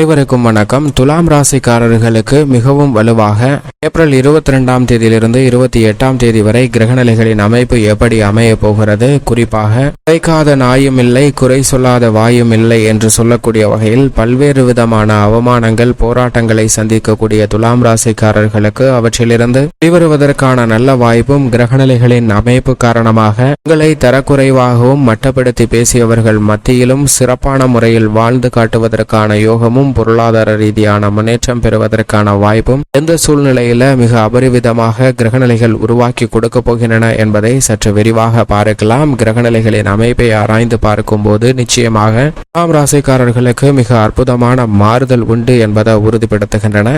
அனைவருக்கும் வணக்கம். துலாம் ராசிக்காரர்களுக்கு மிகவும் வலுவாக ஏப்ரல் 22ஆம் தேதியிலிருந்து 28ஆம் தேதி வரை கிரகநிலைகளின் அமைப்பு எப்படி அமைய போகிறது, குறிப்பாக குறைக்காத நாயும் இல்லை, குறை சொல்லாத வாயும் இல்லை என்று சொல்லக்கூடிய வகையில் பல்வேறு விதமான அவமானங்கள், போராட்டங்களை சந்திக்கக்கூடிய துலாம் ராசிக்காரர்களுக்கு அவற்றிலிருந்து வெளிவருவதற்கான நல்ல வாய்ப்பும், கிரகநிலைகளின் அமைப்பு காரணமாக உங்களை தரக்குறைவாகவும் மட்டப்படுத்தி பேசியவர்கள் மத்தியிலும் சிறப்பான முறையில் வாழ்ந்து காட்டுவதற்கான யோகமும், பொருளாதார ரீதியான முன்னேற்றம் பெறுவதற்கான வாய்ப்பும் எந்த சூழ்நிலையில மிக அபரிவிதமாக கிரகநிலைகள் உருவாக்கி கொடுக்க போகின்றன என்பதை சற்று விரிவாக பார்க்கலாம். கிரகநிலைகளின் அமைப்பை ஆராய்ந்து பார்க்கும் போது நிச்சயமாக துலாம் ராசிக்காரர்களுக்கு மிக அற்புதமான மாறுதல் உண்டு என்பதை உறுதிப்படுத்துகின்றன.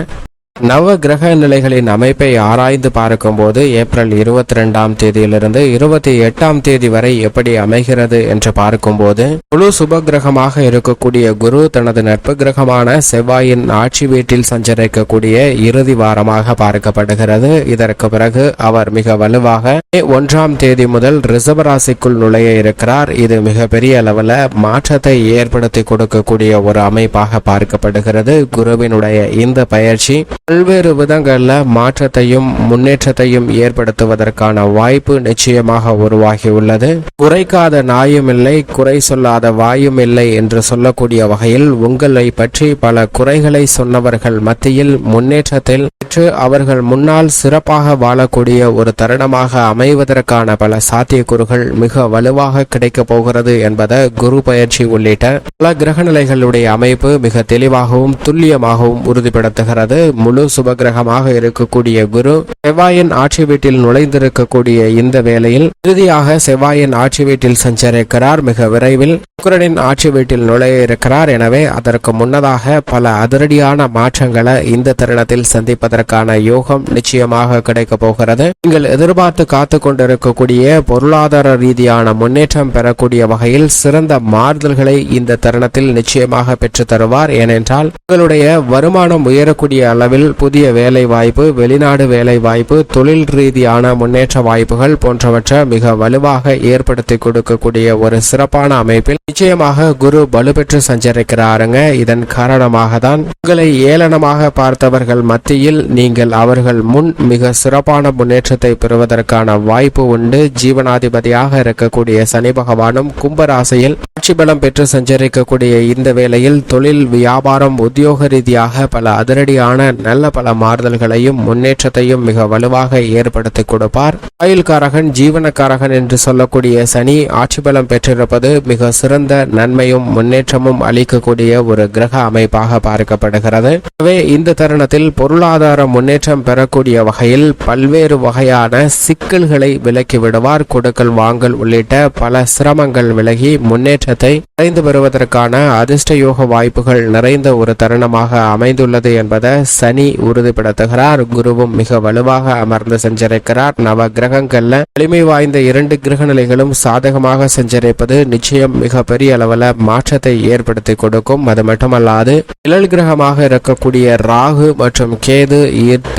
நவ கிரக நிலைகளின் அமைப்பை ஆராய்ந்து பார்க்கும் போது ஏப்ரல் 22ஆம் தேதியிலிருந்து 28ஆம் தேதி வரை எப்படி அமைகிறது என்று பார்க்கும்போது முழு சுப கிரகமாக இருக்கக்கூடிய குரு தனது நட்பு கிரகமான செவ்வாயின் ஆட்சி வீட்டில் சஞ்சரிக்கக்கூடிய இறுதி வாரமாக பார்க்கப்படுகிறது. இதற்கு பிறகு அவர் மிக வலுவாக மே 1ஆம் தேதி முதல் ரிஷபராசிக்குள் நுழைய இருக்கிறார். இது மிக பெரிய அளவில் மாற்றத்தை ஏற்படுத்தி கொடுக்கக்கூடிய ஒரு அமைப்பாக பார்க்கப்படுகிறது. குருவினுடைய இந்த பயிற்சி பல்வேறு விதங்கள்ல மாற்றத்தையும் முன்னேற்றத்தையும் ஏற்படுத்துவதற்கான வாய்ப்பு நிச்சயமாக உருவாகியுள்ளது. குறைக்காத நாயும் இல்லை, குறை சொல்லாத வாயும் இல்லை என்று சொல்லக்கூடிய வகையில் உங்களை பற்றி பல குறைகளை சொன்னவர்கள் மத்தியில் முன்னேற்றத்தில் பெற்று அவர்கள் முன்னால் சிறப்பாக வாழக்கூடிய ஒரு தருணமாக அமைவதற்கான பல சாத்தியக்கூறுகள் மிக வலுவாக கிடைக்கப் போகிறது என்பதை குரு பயிற்சி உள்ளிட்ட பல கிரகநிலைகளுடைய அமைப்பு மிக தெளிவாகவும் துல்லியமாகவும் உறுதிப்படுத்துகிறது. முழு சுபகிரகமாக இருக்கக்கூடிய குரு செவ்வாயின் ஆட்சி வீட்டில் நுழைந்திருக்கக்கூடிய இந்த வேளையில் இறுதியாக செவ்வாயின் ஆட்சி வீட்டில் சஞ்சரிக்கிறார். மிக விரைவில் சுக்கிரனின் ஆட்சி வீட்டில் நுழைய இருக்கிறார். எனவே அதற்கு முன்னதாக பல அதிரடியான மாற்றங்களை இந்த தருணத்தில் சந்திப்பதற்கான யோகம் நிச்சயமாக கிடைக்க போகிறது. நீங்கள் எதிர்பார்த்து காத்து கொண்டிருக்கக்கூடிய பொருளாதார ரீதியான முன்னேற்றம் பெறக்கூடிய வகையில் சிறந்த மாறுதல்களை இந்த தருணத்தில் நிச்சயமாக பெற்று தருவார். ஏனென்றால் உங்களுடைய வருமானம் உயரக்கூடிய அளவில் புதிய வேலை வாய்ப்பு, வெளிநாடு வேலை வாய்ப்பு, தொழில் ரீதியான முன்னேற்ற வாய்ப்புகள் போன்றவற்றை மிக வலுவாக ஏற்படுத்தி கொடுக்கக்கூடிய ஒரு சிறப்பான அமைப்பில் நிச்சயமாக குரு வலுப்பெற்று சஞ்சரிக்கிறாருங்க. இதன் காரணமாக தான் உங்களை ஏளனமாக பார்த்தவர்கள் மத்தியில் நீங்கள் அவர்கள் முன் மிக சிறப்பான முன்னேற்றத்தை பெறுவதற்கான வாய்ப்பு உண்டு. ஜீவனாதிபதியாக இருக்கக்கூடிய சனி பகவானும் கும்பராசியில் ஆட்சி பலம் பெற்று சஞ்சரிக்கக்கூடிய இந்த வேளையில் தொழில், வியாபாரம், உத்தியோக ரீதியாக பல அதிரடியான நல்ல பல மாறுதல்களையும் முன்னேற்றத்தையும் மிக வலுவாக ஏற்படுத்தி கொடுப்பார். ஆயுள்காரகன், ஜீவனக்காரகன் என்று சொல்லக்கூடிய சனி ஆட்சி பலம் பெற்றிருப்பது மிக சிறந்த நன்மையும் முன்னேற்றமும் அளிக்கக்கூடிய ஒரு கிரக அமைப்பாக பார்க்கப்படுகிறது. எனவே இந்த தருணத்தில் பொருளாதார முன்னேற்றம் பெறக்கூடிய வகையில் பல்வேறு வகையான சிக்கல்களை விலக்கி விடுவார். கொடுக்கல் வாங்கல் உள்ளிட்ட பல சிரமங்கள் விலகி முன்னேற்றத்தை அடைந்து வருவதற்கான அதிர்ஷ்ட யோக வாய்ப்புகள் நிறைந்த ஒரு தருணமாக அமைந்துள்ளது என்பதை சனி உறுதிப்படுத்துகிறார். குருவும் மிக வலுவாக அமர்ந்து சஞ்சரிக்கிறார். நவ கிரகங்கள்ல எளிமை வாய்ந்த 2 கிரக நிலைகளும் சாதகமாக சஞ்சரிப்பது நிச்சயம் மிக பெரிய அளவில் மாற்றத்தை ஏற்படுத்தி கொடுக்கும். அது மட்டுமல்லாது நிழல் கிரகமாக இருக்கக்கூடிய ராகு மற்றும் கேது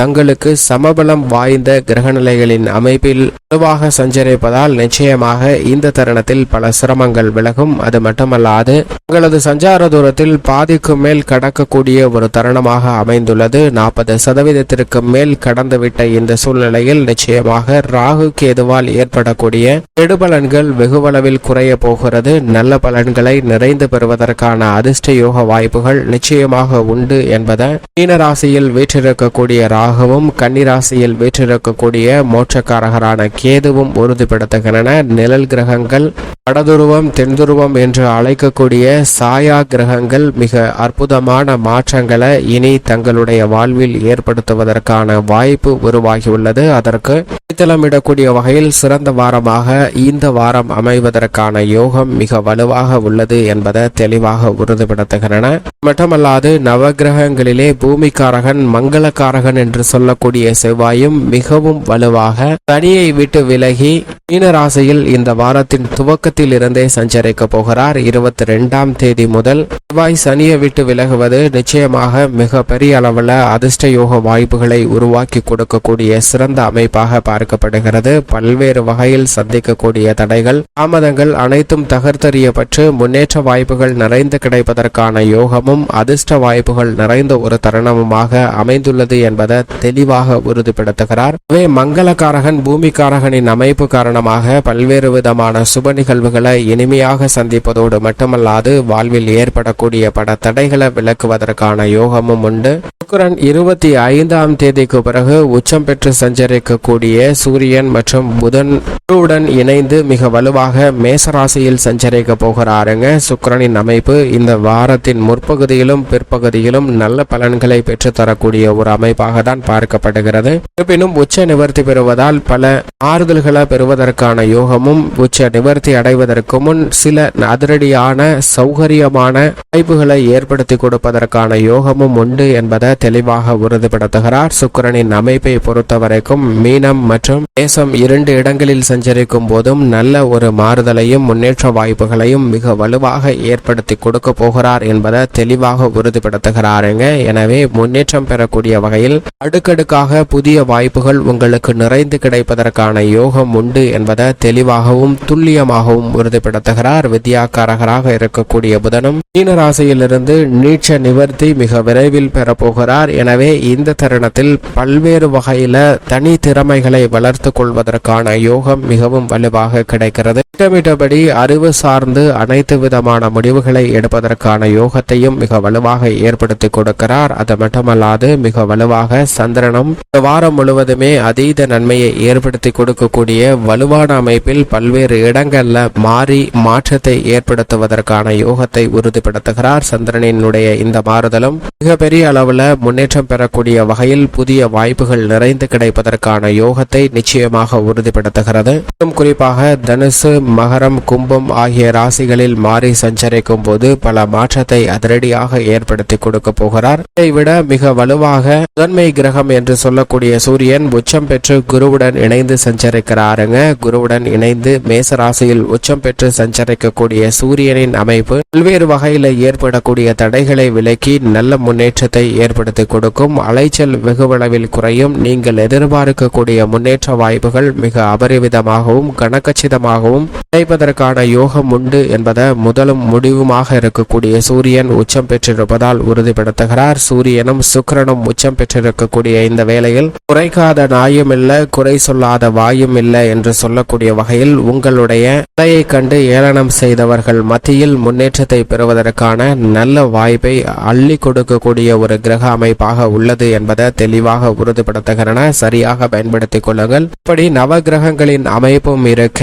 தங்களுக்கு சமபலம் வாய்ந்த கிரகநிலைகளின் அமைப்பில் வலுவாக சஞ்சரிப்பதால் நிச்சயமாக இந்த தருணத்தில் பல சிரமங்கள் விலகும். அது மட்டுமல்லாது உங்களது சஞ்சார தூரத்தில் பாதிக்கு மேல் கடக்கக்கூடிய ஒரு தருணமாக அமைந்துள்ளது. 40% மேல் கடந்துவிட்ட இந்த சூழ்நிலையில் நிச்சயமாக ராகு கேதுவால் ஏற்படக்கூடிய கெடுபலன்கள் வெகுவளவில் குறைய போகிறது. நல்ல பலன்களை நிறைந்து பெறுவதற்கான அதிர்ஷ்ட யோக வாய்ப்புகள் நிச்சயமாக உண்டு என்பதை மீனராசியில் வீற்றிருக்கக்கூடிய ராகுவும் கன்னிராசியில் வீற்றிருக்கக்கூடிய மோட்சக்காரகரான கேதுவும் உறுதிப்படுத்துகின்றன. நிழல் கிரகங்கள் வடதுருவம், தென்துருவம் என்று அழைக்கக்கூடிய சாயா கிரகங்கள் மிக அற்புதமான மாற்றங்களை இனி தங்களுடைய வாழ்வில் ஏற்படுத்துவதற்கான வாய்ப்பு உருவாகியுள்ளது. அதற்கு அடித்தளமிடக்கூடிய வகையில் சிறந்த வாரமாக இந்த வாரம் அமைவதற்கான யோகம் மிக வலுவாக உள்ளது என்பதை தெளிவாக உறுதிப்படுத்துகின்றன. மட்டுமல்லாது நவகிரகங்களிலே பூமிக்காரகன், மங்களக்காரகன் என்று சொல்லக்கூடிய செவ்வாயும் மிகவும் வலுவாக சனியை விட்டு விட்டு விலகி மீன ராசியில் இந்த வாரத்தின் துவக்கத்தில் இருந்தே சஞ்சரிக்க போகிறார். 22ஆம் தேதி முதல் செவ்வாய் சனியை விட்டு விலகுவது நிச்சயமாக மிக பெரிய அளவில் அதிர்ஷ்ட யோக வாய்ப்புகளை உருவாக்கி கொடுக்கக்கூடிய சிறந்த அமைப்பாக பார்க்கப்படுகிறது. பல்வேறு வகையில் சந்திக்கக்கூடிய தடைகள் தாமதங்கள் அனைத்தும் தகர்த்தெறியப்பட்டு முன்னேற்ற வாய்ப்புகள் நிறைந்து கிடைப்பதற்கான யோகமும் அதிர்ஷ்ட வாய்ப்புகள் நிறைந்த ஒரு தருணமுமாக அமைந்துள்ளது என்பதை தெளிவாக உறுதிப்படுத்துகிறார். மங்களகாரகன் பூமிக்காரகனின் அமைப்பு காரணமாக பல்வேறு விதமான சுப நிகழ்வுகளை இனிமையாக சந்திப்பதோடு மட்டுமல்லாது வாழ்வில் ஏற்படக்கூடிய பல தடைகளை விளக்குவதற்கான யோகமும் உண்டு. சுக்கிரன் 25ஆம் தேதிக்கு பிறகு உச்சம் பெற்று சஞ்சரிக்கக்கூடிய சூரியன் மற்றும் புதன் குருவுடன் இணைந்து மிக வலுவாக மேசராசியில் சஞ்சரிக்க போகிறாருங்க. சுக்கிரனின் அமைப்பு இந்த வாரத்தின் முற்பகுதியிலும் பிற்பகுதியிலும் நல்ல பலன்களை பெற்றுத்தரக்கூடிய ஒரு அமைப்பாக தான் பார்க்கப்படுகிறது. இருப்பினும் உச்ச நிவர்த்தி பெறுவதால் பல ஆறுதல்களை பெறுவதற்கான யோகமும் உச்ச நிவர்த்தி அடைவதற்கு முன் சில அதிரடியான சௌகரியமான வாய்ப்புகளை ஏற்படுத்தி கொடுப்பதற்கான யோகமும் உண்டு என்பதை தெளிவாக உறுதிப்படுத்துகிறார். சுக்கிரனின் அமைப்பை பொறுத்தவரைக்கும் மீனம் மற்றும் மேசம் 2 இடங்களில் சஞ்சரிக்கும் போதும் நல்ல ஒரு மாறுதலையும் முன்னேற்ற வாய்ப்புகளையும் மிக வலுவாக ஏற்படுத்தி கொடுக்க போகிறார் என்பதை தெளிவாக உறுதிப்படுத்துகிறாருங்க. எனவே முன்னேற்றம் பெறக்கூடிய வகையில் அடுக்கடுக்காக புதிய வாய்ப்புகள் உங்களுக்கு நிறைந்து கிடைப்பதற்கான யோகம் உண்டு என்பதை தெளிவாகவும் துல்லியமாகவும் உறுதிப்படுத்துகிறார். வித்யாகாரகராக இருக்கக்கூடிய புதனும் மீன ராசியிலிருந்து நீட்ச நிவர்த்தி மிக விரைவில் பெறப்போகிறார். எனவே இந்த தருணத்தில் பல்வேறு வகையில தனி திறமைகளை வளர்த்து கொள்வதற்கான யோகம் மிகவும் வலுவாக கிடைக்கிறது. திட்டமிட்டபடி அறிவு சார்ந்து அனைத்து விதமான முடிவுகளை எடுப்பதற்கான யோகத்தையும் மிக வலுவாக ஏற்படுத்தி கொடுக்கிறார். அது மட்டுமல்லாது மிக வலுவாக சந்திரனும் வாரம் முழுவதுமே அதீத நன்மையை ஏற்படுத்தி கொடுக்கக்கூடிய வலுவான அமைப்பில் பல்வேறு இடங்கள்ல மாறி மாற்றத்தை ஏற்படுத்துவதற்கான யோகத்தை உறுதிப்படுத்துகிறார். சந்திரனினுடைய இந்த மாறுதலும் மிகப்பெரிய அளவுல முன்னேற்றம் பெறக்கூடிய வகையில் புதிய வாய்ப்புகள் நிறைந்து கிடைப்பதற்கான யோகத்தை நிச்சயமாக உறுதிப்படுத்துகிறது. குறிப்பாக தனுசு, மகரம், கும்பம் ஆகிய ராசிகளில் மாறி சஞ்சரிக்கும் போது பல மாற்றத்தை அதிரடியாக ஏற்படுத்தி கொடுக்க போகிறார். இதைவிட மிக வலுவாக முதன்மை கிரகம் என்று சொல்லக்கூடிய சூரியன் உச்சம் பெற்று குருவுடன் இணைந்து சஞ்சரிக்கிறாருங்க. குருவுடன் இணைந்து மேசராசியில் உச்சம் பெற்று சஞ்சரிக்கக்கூடிய சூரியனின் அமைப்பு பல்வேறு வகையில் ஏற்படக்கூடிய தடைகளை விலக்கி நல்ல முன்னேற்றத்தை ஏற்படுத்தி கொடுக்கும். அலைச்சல் வெகுவளவில் குறையும். நீங்கள் எதிர்பார்க்கக்கூடிய முன்னேற்ற வாய்ப்புகள் மிக அபரிவிதமாகவும் கனக்கச்சிதமாகவும் கிடைப்பதற்கான யோகம் உண்டு என்பதை முதலும் முடிவுமாக இருக்கக்கூடிய சூரியன் உச்சம் பெற்றிருப்பதால் உறுதிப்படுத்துகிறார். சூரியனும் சுக்கிரனும் உச்சம் பெற்றிருக்கக்கூடிய இந்த வேளையில் குறைக்காத நாயும் இல்லை, குறை சொல்லாத வாயும் இல்லை என்று சொல்லக்கூடிய வகையில் உங்களுடைய நிலையை கண்டு ஏளனம் செய்தவர்கள் மத்தியில் முன்னேற்றத்தை பெறுவதற்கான நல்ல வாய்ப்பை அள்ளி கொடுக்கக்கூடிய ஒரு கிரக அமைப்பாக உள்ளது என்பதை தெளிவாக உறுதிப்படுத்துகிறன. சரியாக பயன்படுத்திக் கொள்ளுங்கள். இப்படி நவ கிரகங்களின் அமைப்பும் இருக்க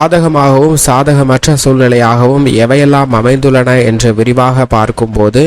சாதகமாகவும் சாதகமற்ற சூழ்நிலையாகவும் எவையெல்லாம் அமைந்துள்ளன என்று விரிவாக பார்க்கும்போது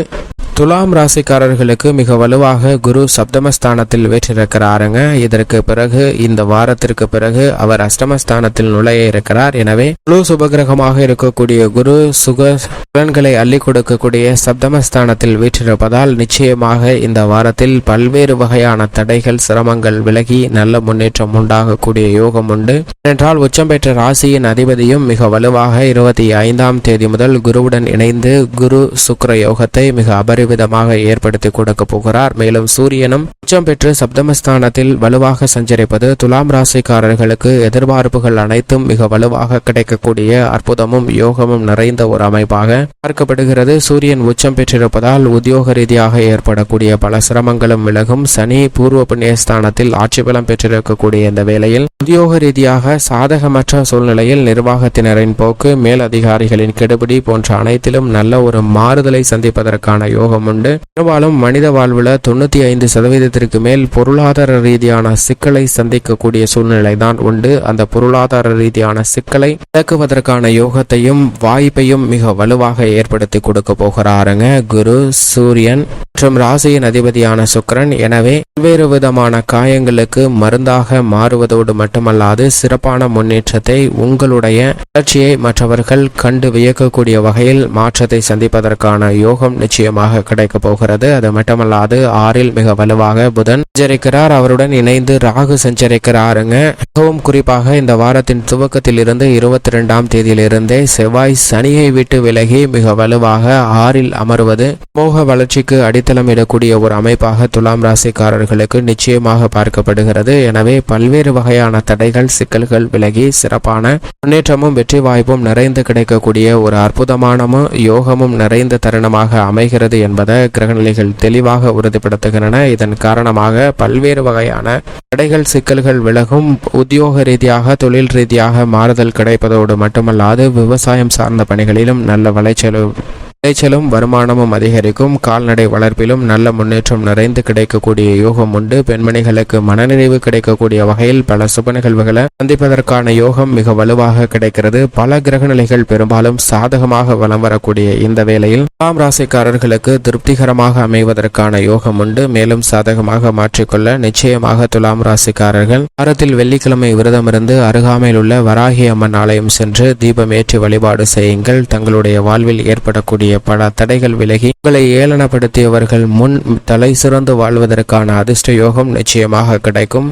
துலாம் ராசிக்காரர்களுக்கு மிக வலுவாக குரு சப்தமஸ்தானத்தில் வீற்றிருக்கிறாருங்க. இதற்கு பிறகு இந்த வாரத்திற்கு பிறகு அவர் அஷ்டமஸ்தானத்தில் நுழைய இருக்கிறார். எனவே முழு சுபகிரகமாக இருக்கக்கூடிய குரு சுக பலன்களை அள்ளி கொடுக்கக்கூடிய சப்தமஸ்தானத்தில் வீற்றிருப்பதால் நிச்சயமாக இந்த வாரத்தில் பல்வேறு வகையான தடைகள் சிரமங்கள் விலகி நல்ல முன்னேற்றம் உண்டாகக்கூடிய யோகம் உண்டு. ஏனென்றால் உச்சம் பெற்ற ராசியின் அதிபதியும் மிக வலுவாக 25ஆம் தேதி முதல் குருவுடன் இணைந்து குரு சுக்கிர யோகத்தை மிக விதமாக ஏற்படுத்தி கொடுக்க போகிறார். மேலும் சூரியனும் உச்சம் பெற்று சப்தமஸ்தானத்தில் வலுவாக சஞ்சரிப்பது துலாம் ராசிக்காரர்களுக்கு எதிர்பார்ப்புகள் அனைத்தும் மிக வலுவாக கிடைக்கக்கூடிய அற்புதமும் யோகமும் நிறைந்த ஒரு அமைப்பாக பார்க்கப்படுகிறது. சூரியன் உச்சம் பெற்றிருப்பதால் உத்தியோக ரீதியாக ஏற்படக்கூடிய பல சிரமங்களும் விலகும். சனி பூர்வ புண்ணியஸ்தானத்தில் ஆட்சி பலம் பெற்றிருக்கக்கூடிய இந்த வேளையில் உத்தியோக ரீதியாக சாதகமற்ற சூழ்நிலையில் நிர்வாகத்தினரின் போக்கு, மேல் அதிகாரிகளின் கெடுபிடி போன்ற அனைத்திலும் நல்ல ஒரு மாறுதலை சந்திப்பதற்கான யோகம் உண்டு. பெரும்பாலும் மனித வாழ்வுல 95% மேல் பொருளாதார ரீதியான சிக்கலை சந்திக்கக்கூடிய சூழ்நிலை தான் உண்டு. அந்த பொருளாதார ரீதியான சிக்கலை விளக்குவதற்கான யோகத்தையும் வாய்ப்பையும் மிக வலுவாக ஏற்படுத்தி கொடுக்க போகிறாருங்க குரு, சூரியன் மற்றும் ராசியின் அதிபதியான சுக்கிரன். எனவே பல்வேறு விதமான காயங்களுக்கு மருந்தாக மாறுவதோடு மட்டுமல்லாது சிறப்பான முன்னேற்றத்தை உங்கள் உங்களுடைய வளர்ச்சியை மற்றவர்கள் கண்டு வியக்கக்கூடிய வகையில் மாற்றத்தை சந்திப்பதற்கான யோகம் நிச்சயமாக கிடைக்கப் போகிறது. அது மட்டுமல்லாது 6ல் மிக வலுவாக புதன் சஞ்சரிக்கிறார். அவருடன் இணைந்து ராகு சஞ்சரிக்கிறாருங்க. மிகவும் குறிப்பாக இந்த வாரத்தின் துவக்கத்தில் இருந்து 22ஆம் தேதியிலிருந்தே செவ்வாய் சனியை விட்டு விலகி மிக வலுவாக 6ல் அமர்வது மோக வளர்ச்சிக்கு அடித்தளம் இடக்கூடிய ஒரு அமைப்பாக துலாம் ராசிக்காரர்களுக்கு நிச்சயமாக பார்க்கப்படுகிறது. எனவே பல்வேறு வகையான தடைகள் சிக்கல்கள் விலகி சிறப்பான முன்னேற்றமும் வெற்றி வாய்ப்பும் நிறைந்து கிடைக்கக்கூடிய ஒரு அற்புதமானமும் யோகமும் நிறைந்த தருணமாக அமைகிறது என்பதை கிரகநிலைகள் தெளிவாக உறுதிப்படுத்துகின்றன. இதன் காரணமாக பல்வேறு வகையான தடைகள் சிக்கல்கள் விலகும். உத்தியோக ரீதியாக தொழில் ரீதியாக மாறுதல் கிடைப்பதோடு மட்டுமல்லாது விவசாயம் சார்ந்த பணிகளிலும் நல்ல விளைச்சலும் வருமானமும் அதிகரிக்கும். கால்நடை வளர்ப்பிலும் நல்ல முன்னேற்றம் நிறைந்து கிடைக்கக்கூடிய யோகம் உண்டு. பெண்மணிகளுக்கு மனநிறைவு கிடைக்கக்கூடிய வகையில் பல சுப நிகழ்வுகளை சந்திப்பதற்கான யோகம் மிக வலுவாக கிடைக்கிறது. பல கிரகநிலைகள் பெரும்பாலும் சாதகமாக வலம் வரக்கூடிய இந்த வேளையில் துலாம் ராசிக்காரர்களுக்கு திருப்திகரமாக அமைவதற்கான யோகம் உண்டு. மேலும் சாதகமாக மாற்றிக்கொள்ள நிச்சயமாக துலாம் ராசிக்காரர்கள் வாரத்தில் வெள்ளிக்கிழமை விரதமிருந்து அருகாமையில் உள்ள வராகி அம்மன் ஆலயம் சென்று தீபம் ஏற்றி வழிபாடு செய்யுங்கள். தங்களுடைய வாழ்வில் ஏற்படக்கூடிய பல தடைகள் விலகி உங்களை ஏளனப்படுத்தியவர்கள் முன் தலை சிறந்து வாழ்வதற்கான அதிர்ஷ்ட யோகம் நிச்சயமாக கிடைக்கும்.